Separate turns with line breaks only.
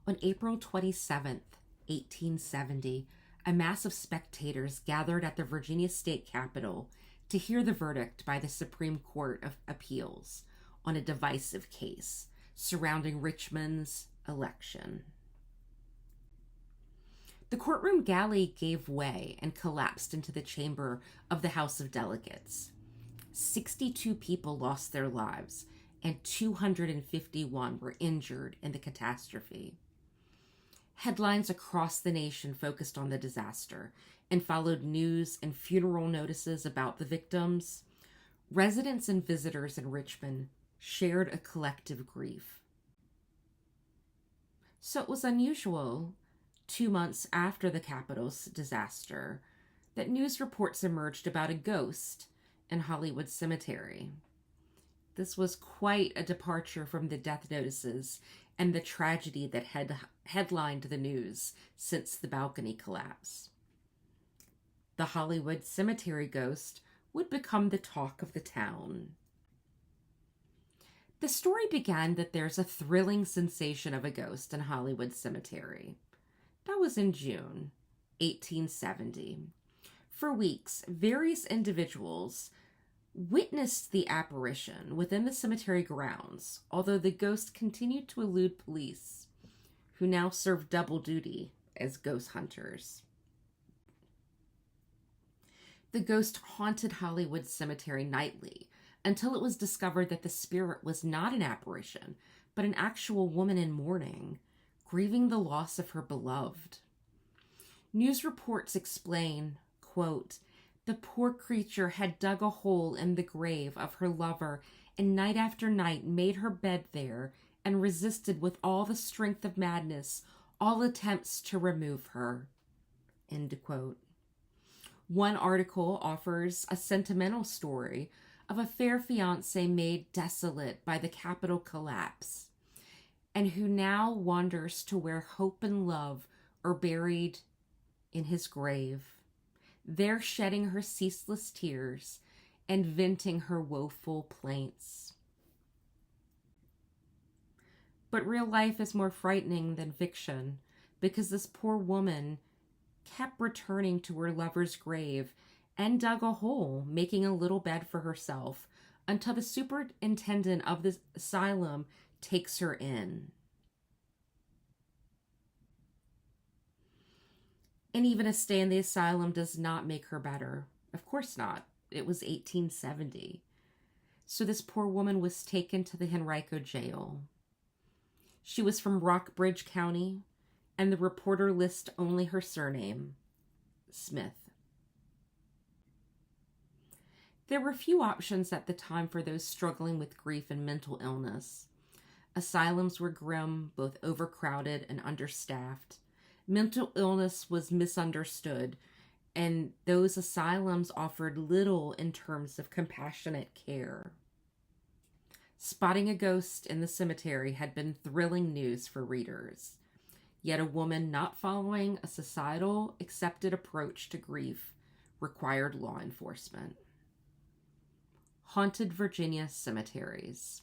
On April 27th, 1870, a mass of spectators gathered at the Virginia state capitol to hear the verdict by the Supreme Court of Appeals on a divisive case surrounding Richmond's election. The courtroom galley gave way and collapsed into the chamber of the House of Delegates. 62 people lost their lives, and 251 were injured in the catastrophe. Headlines across the nation focused on the disaster and followed news and funeral notices about the victims. Residents and visitors in Richmond shared a collective grief. So it was unusual, 2 months after the Capitol's disaster, that news reports emerged about a ghost in Hollywood Cemetery. This was quite a departure from the death notices and the tragedy that had headlined the news since the balcony collapse. The Hollywood Cemetery ghost would become the talk of the town. The story began that there's a thrilling sensation of a ghost in Hollywood Cemetery. That was in June 1870. For weeks, various individuals witnessed the apparition within the cemetery grounds, although the ghost continued to elude police, who now served double duty as ghost hunters. The ghost haunted Hollywood Cemetery nightly until it was discovered that the spirit was not an apparition, but an actual woman in mourning, grieving the loss of her beloved. News reports explain, quote, "The poor creature had dug a hole in the grave of her lover and night after night made her bed there and resisted with all the strength of madness all attempts to remove her." End quote. One article offers a sentimental story of a fair fiancé made desolate by the Capitol collapse and who now wanders to where hope and love are buried in his grave, there shedding her ceaseless tears and venting her woeful plaints. But real life is more frightening than fiction, because this poor woman kept returning to her lover's grave and dug a hole, making a little bed for herself, until the superintendent of the asylum takes her in. And even a stay in the asylum does not make her better. Of course not. It was 1870. So this poor woman was taken to the Henrico jail. She was from Rockbridge County, and the reporter lists only her surname, Smith. There were few options at the time for those struggling with grief and mental illness. Asylums were grim, both overcrowded and understaffed. Mental illness was misunderstood, and those asylums offered little in terms of compassionate care. Spotting a ghost in the cemetery had been thrilling news for readers. Yet a woman not following a societal accepted approach to grief required law enforcement. Haunted Virginia Cemeteries.